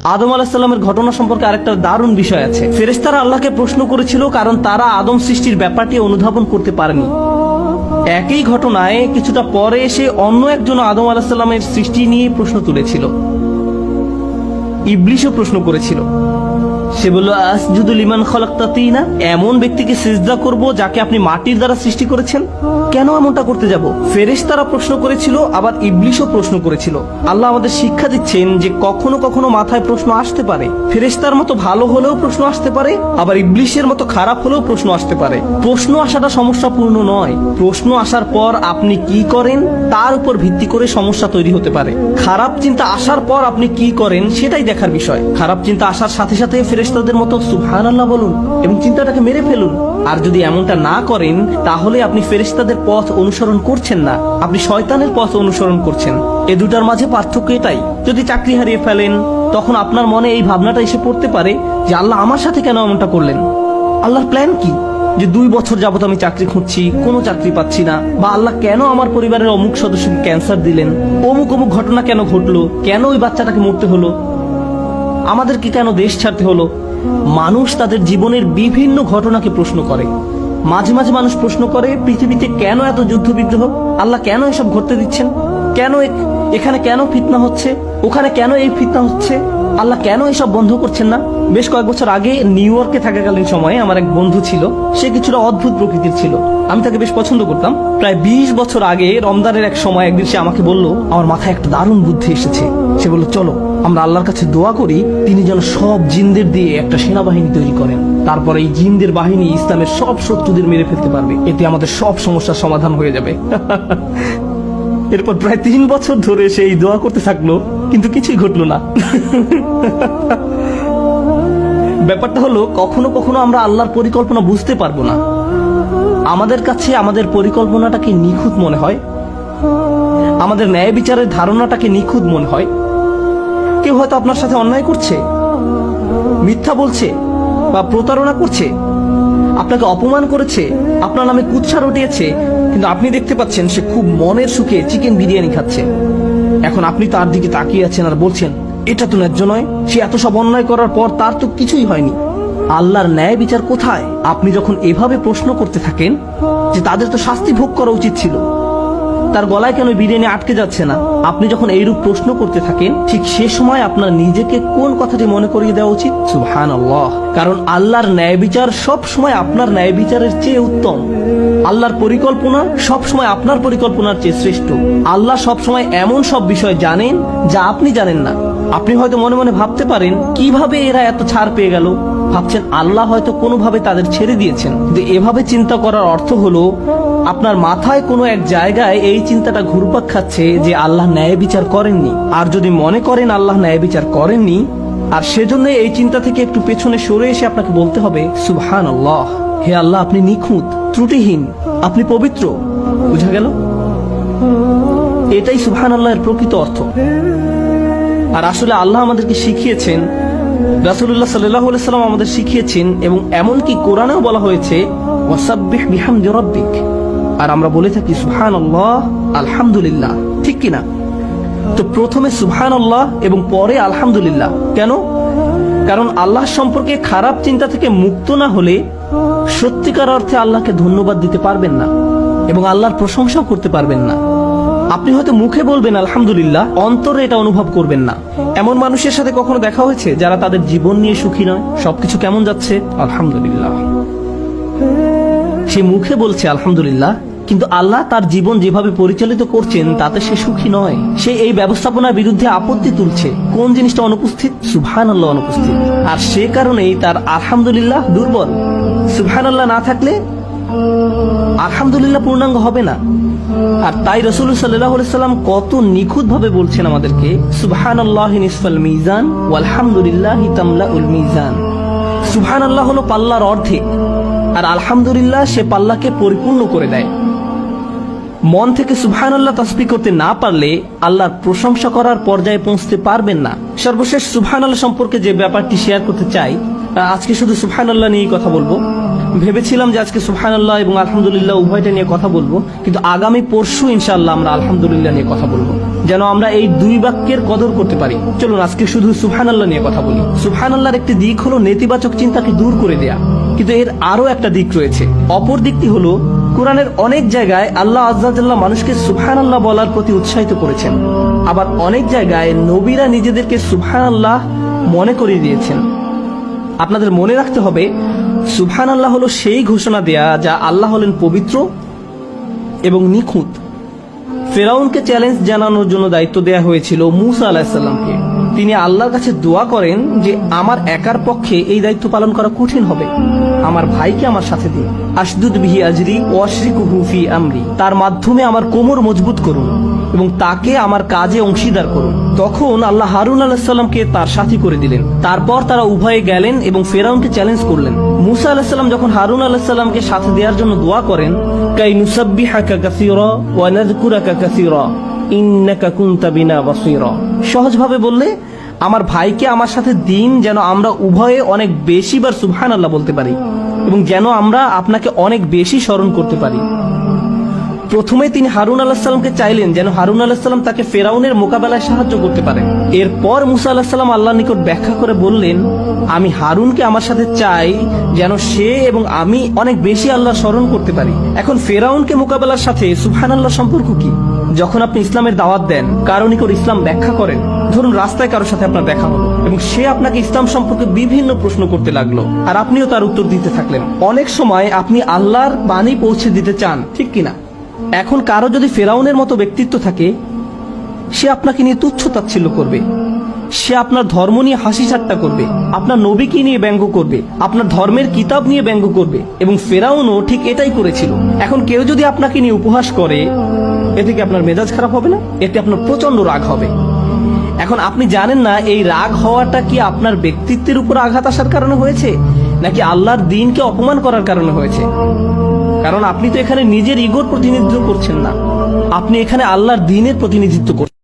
আদম আলাইহিস সালামের ঘটনা সম্পর্কে আরেকটা দারুণ বিষয় আছে। ফেরেশতারা আল্লাহকে প্রশ্ন করেছিল কারণ তারা আদম সৃষ্টির ব্যাপারটি অনুধাবন করতে পারেনি। একই ঘটনায় কিছুটা পরে এসে অন্য একজন আদম আলাইহিস সালামের সৃষ্টি নিয়ে প্রশ্ন তুলেছিল। ইবলিসও প্রশ্ন করেছিল। সে বলল, আসজুদু লিমান খালাকতা তিনা, এমন ব্যক্তিকে সিজদা করব যাকে আপনি মাটির দ্বারা সৃষ্টি করেছেন? কেন এমনটা করতে যাব? ফেরেশতারা প্রশ্ন করেছিল, আবার ইবলিসও প্রশ্ন করেছিল। আল্লাহ আমাদের শিক্ষা দিচ্ছেন যে কখনো কখনো মাথায় প্রশ্ন আসতে পারে। ফেরেশতার মতো ভালো হলেও প্রশ্ন আসতে পারে, আবার ইবলিসের মতো খারাপ হলেও প্রশ্ন আসতে পারে। প্রশ্ন আসাটা সমস্যাপূর্ণ নয়, প্রশ্ন আসার পর আপনি কি করেন তার উপর ভিত্তি করে সমস্যা তৈরি হতে পারে। খারাপ চিন্তা আসার পর আপনি কি করেন সেটাই দেখার বিষয়। খারাপ চিন্তা আসার সাথে সাথে ফেরেশতাদের মতো সুবহানাল্লাহ বলুন এবং চিন্তাটাকে মেরে ফেলুন। আর যদি এমনটা না করেন তাহলে আপনি ফেরেশতাদের পথ অনুসরণ করছেন না, আপনি শয়তানের পথ অনুসরণ করছেন। এ দুটার মাঝে পার্থক্য এটাই। যদি চাকরি হারিয়ে ফেলেন তখন আপনার মনে এই ভাবনাটা এসে পড়তে পারে যে আল্লাহ আমার সাথে কেন এমনটা করলেন? আল্লাহর প্ল্যান কি? যে 2 বছর যাবত আমি চাকরি খুঁজছি, কোনো চাকরি পাচ্ছি না, বা আল্লাহ কেন আমার পরিবারের অমুক সদস্যকে ক্যান্সার দিলেন, অমুক অমুক ঘটনা কেন ঘটলো, কেন ওই বাচ্চাটাকে মরতে হলো, আমাদেরকে কেন দেশ ছাড়তে হলো? মানুষ তাদের জীবনের বিভিন্ন ঘটনাকে প্রশ্ন করে। মাঝে মাঝে মানুষ প্রশ্ন করে, পৃথিবীতে কেন এত যুদ্ধ বিগ্রহ? আল্লাহ কেন এসব ঘটতে দিচ্ছেন? কেন এখানে কেন ফিতনা হচ্ছে, ওখানে কেন এই ফিতনা হচ্ছে? আল্লাহ কেন এসব বন্ধ করছেন না? বেশ কয়েক বছর আগে নিউ ইয়র্কে থাকাকালীন সময়ে আমার এক বন্ধু ছিল। সে কিছুটা অদ্ভুত প্রকৃতির ছিল, আমি তাকে বেশ পছন্দ করতাম। প্রায় 20 বছর আগে রমজানের এক সময় একদিন সে আমাকে বলল, আমার মাথায় একটা দারুণ বুদ্ধি এসেছে। সে বলল, চলো আমরা আল্লাহর কাছে দোয়া করি তিনি যেন সব জিনদের দিয়ে একটা সেনাবাহিনী তৈরি করেন। তারপরে এই জিনদের বাহিনী ইসলামের সব শত্রুদের মেরে ফেলতে পারবে, এতে আমাদের সব সমস্যার সমাধান হয়ে যাবে। এরপর প্রায় 3 বছর ধরে সে এই দোয়া করতে থাকলো, কিন্তু কিছুই ঘটলো না। ব্যাপারটা হলো, কখনো কখনো আমরা আল্লাহর পরিকল্পনা বুঝতে পারবো না। আমাদের কাছে আমাদের পরিকল্পনাটাকে নিখুঁত মনে হয়, আমাদের ন্যায় বিচারের ধারণাটাকে নিখুঁত মনে হয়। কেউ হয়তো আপনার সাথে অন্যায় করছে, মিথ্যা বলছে বা প্রতারণা করছে, আপনাকে অপমান করেছে, আপনার নামে কুৎসা রটিয়েছে, কিন্তু আপনি দেখতে পাচ্ছেন সে খুব মনের সুখে চিকেন বিরিয়ানি খাচ্ছে। এখন আপনি তার দিকে তাকিয়ে আছেন আর বলছেন, এটা তো ন্যায্য নয়, সে এত সব অন্যায় করার পর তার তো কিছুই হয়নি। আল্লাহর ন্যায় বিচার কোথায়? আপনি যখন এভাবে প্রশ্ন করতে থাকেন যে তাদের তো শাস্তি ভোগ করা উচিত ছিল, তার গলায় কেন বিরিয়ানি আটকে যাচ্ছে না, আপনি যখন এইরূপ প্রশ্ন করতে থাকেন, ঠিক সে সময় আপনার নিজেকে কোন কথাটি মনে করিয়ে দেওয়া উচিত? সুবহানাল্লাহ। কারণ আল্লাহর ন্যায় বিচার সব সময় আপনার ন্যায় বিচারের চেয়ে উত্তম। আল্লাহর পরিকল্পনা সব সময় আপনার পরিকল্পনার চেয়ে শ্রেষ্ঠ। আল্লাহ সব সময় এমন সব বিষয় জানেন যা আপনি জানেন না। আপনি হয়তো মনে মনে ভাবতে পারেন, কিভাবে এরা এত ছাড় পেয়ে গেল? ভাবছেন আল্লাহ হয়তো কোনোভাবে তাদের ছেড়ে দিয়েছেন, কিন্তু এভাবে চিন্তা করার অর্থ হলো আপনার মাথায় কোনো এক জায়গায় এই চিন্তাটা ঘুরপাক খাচ্ছে যে আল্লাহ ন্যায় বিচার করেননি। আর যদি মনে করেন আল্লাহ ন্যায় বিচার করেননি, আর সেজন্য এই চিন্তা থেকে একটু পেছনে সরে এসে আপনাকে বলতে হবে, সুবহানাল্লাহ, হে আল্লাহ আপনি নিখুঁত, ত্রুটিহীন, আপনি পবিত্র। বুঝা গেল? এটাই সুবহানাল্লাহের প্রকৃত অর্থ। আর আসলে আল্লাহ আমাদেরকে শিখিয়েছেন, রাসূলুল্লাহ সাল্লাল্লাহু আলাইহি ওয়াসাল্লাম আমাদের শিখিয়েছেন, এবং এমনকি কোরআনেও বলা হয়েছে, ওয়াসাব্বিহ বিহামদি রাব্বিক। আর আমরা বলে থাকি সুবহানাল্লাহ, আলহামদুলিল্লাহ, ঠিক কিনা? তো প্রথমে সুবহানাল্লাহ এবং পরে আলহামদুলিল্লাহ। কেন? কারণ আল্লাহ সম্পর্কে খারাপ চিন্তা থেকে মুক্ত না হলে সত্যিকার অর্থে আল্লাহকে ধন্যবাদ দিতে পারবেন না এবং আল্লাহর প্রশংসাও করতে পারবেন না। আপনি হয়তো মুখে বলবেন আলহামদুলিল্লাহ, অন্তরে এটা অনুভব করবেন না। এমন মানুষের সাথে কখনো দেখা হয়েছে যারা তাদের জীবন নিয়ে সুখী নয়? সবকিছু কেমন যাচ্ছে? আলহামদুলিল্লাহ। সে মুখে বলছে আলহামদুলিল্লাহ, কিন্তু আল্লাহ তার জীবন যেভাবে পরিচালিত করছেন তাতে সে সুখী নয়। সে এই ব্যবস্থাপনার বিরুদ্ধে আপত্তি তুলছে। কোন জিনিসটা অনুপস্থিত? সুবহানাল্লাহ অনুপস্থিত। আর সে কারণেই তার আলহামদুলিল্লাহ দুর্বল। সুবহানাল্লাহ না থাকলে আলহামদুলিল্লাহ পূর্ণাঙ্গ হবে না। আর তাই রাসূলুল্লাহ সাল্লাল্লাহু আলাইহি ওয়াসাল্লাম কত নিখুঁত ভাবে বলছেন আমাদেরকে, সুবহানাল্লাহি নিসফাল মিজান ওয়ালহামদুলিল্লাহি তামলাউল মিজান। সুবহানাল্লাহ হলো পাল্লার অর্ধেক, আর আলহামদুলিল্লাহ সে পাল্লাকে পরিপূর্ণ করে দেয়। মন থেকে সুবহানাল্লাহ তাসবিহ করতে না পারলে আল্লাহর প্রশংসা করার পর্যায়ে পৌঁছতে পারবেন না। সর্বশেষ সুবহানাল্লাহ সম্পর্কে যে ব্যাপারটি শেয়ার করতে চাই, আজকে শুধু সুবহানাল্লাহ নিয়েই কথা বলবো। ভেবেছিলাম যে আজকে সুবহানাল্লাহ এবং আলহামদুলিল্লাহ উভয়টা নিয়ে কথা বলবো, কিন্তু আগামী পরশু ইনশাআল্লাহ আমরা আলহামদুলিল্লাহ নিয়ে কথা বলবো, যেন আমরা এই দুই বাক্যের কদর করতে পারি। চলুন আজকে শুধু সুবহানাল্লাহ নিয়ে কথা বলি। সুবহানাল্লাহর একটি দিক হলো নেতিবাচক চিন্তাকে দূর করে দেয়া, কিন্তু এর আরো একটা দিক রয়েছে। অপর দিকটি হলো কোরআনের অনেক জায়গায় আল্লাহ আজ্জা জাল্লাহ মানুষকে সুবহানাল্লাহ বলার প্রতি উৎসাহিত করেছেন, আবার অনেক জায়গায় নবীরা নিজেদেরকে সুবহানাল্লাহ মনে করিয়ে দিয়েছেন। আপনাদের মনে রাখতে হবে, সুবহানাল্লাহ হলো সেই ঘোষণা দেয়া যা আল্লাহ হলেন পবিত্র এবং নিখুঁত। ফেরাউনকে চ্যালেঞ্জ জানানোর জন্য দায়িত্ব দেয়া হয়েছিল মুসা আলাইহিস সালামকে। তিনি আল্লাহর কাছে দোয়া করেন যে আমার একার পক্ষে এই দায়িত্ব পালন করা কঠিন হবে, আমার ভাইকে আমার সাথে দিন। আশদুদ বিহি আজরি ওয়াশরিকুহু ফি আমরি, তার মাধ্যমে আমার কোমর মজবুত করুন এবং তাকে আমার কাজে অংশীদার করুন। তখন আল্লাহ হারুন আলাইহিস সালামকে তার সাথী করে দিলেন। তারপর তারা উভয়ে গেলেন এবং ফেরাউনকে চ্যালেঞ্জ করলেন। মুসা আলাইহিস সালাম যখন হারুন আলাইহিস সালামকে সাথে দেওয়ার জন্য দোয়া করেন, কাই নুসাব্বিহাকা কাসীরা ওয়া নাযকুরাকা কাসীরা ইন্নাকা কুনতা বিনা বাসীরা, সহজভাবে বললে আমার ভাইকে আমার সাথে দিন, যেন আমরা উভয়ে অনেক বেশিবার সুবহানাল্লাহ বলতে পারি এবং যেন আমরা আপনাকে অনেক বেশি স্মরণ করতে পারি। প্রথমে তিনি হারুন আলাইহিস সালামকে চাইলেন যেন হারুন আলাইহিস সালাম তাকে ফেরাউনের মোকাবেলায় সাহায্য করতে পারেন। এরপর মুসা আলাইহিস সালাম আল্লাহর নিকট ব্যাখ্যা করে বললেন, আমি হারুনকে আমার সাথে চাই যেন সে এবং আমি অনেক বেশি আল্লাহ স্মরণ করতে পারি। এখন ফেরাউনকে মোকাবেলার সাথে সুবহানাল্লাহ সম্পর্ক কি? যখন আপনি ইসলামের দাওয়াত দেন, কারো নিকট ইসলাম ব্যাখ্যা করেন, ধরুন রাস্তায় কারোর সাথে আপনার দেখা হলো এবং সে আপনাকে ইসলাম সম্পর্কে বিভিন্ন প্রশ্ন করতে লাগলো, আর আপনিও তার উত্তর দিতে থাকলেন। অনেক সময় আপনি আল্লাহর বাণী পৌঁছে দিতে চান, ঠিক কিনা? এখন কারো যদি ফেরাউনের মতো ব্যক্তিত্ব থাকে, সে আপনাকে নিয়ে তুচ্ছ তাচ্ছিল্য করবে, সে আপনার ধর্ম নিয়ে হাসি ঠাট্টা করবে, আপনার নবীকে নিয়ে ব্যঙ্গ করবে, আপনার ধর্মের কিতাব নিয়ে ব্যঙ্গ করবে, এবং ফেরাউনও ঠিক এটাই করেছিল। এখন কেউ যদি আপনাকে নিয়ে উপহাস করে, এতে কি আপনার মেজাজ খারাপ হবে না? এতে আপনার প্রচন্ড রাগ হবে। এখন আপনি জানেন না এই রাগ হওয়াটা কি আপনার ব্যক্তিত্বের উপর আঘাত আসার কারণে হয়েছে, নাকি আল্লাহর দ্বীনকে অপমান করার কারণে হয়েছে? কারণ আপনি তো এখানে নিজের ইগোর প্রতিনিধিত্ব করছেন না, আপনি এখানে আল্লাহর দ্বীনের প্রতিনিধিত্ব করছেন।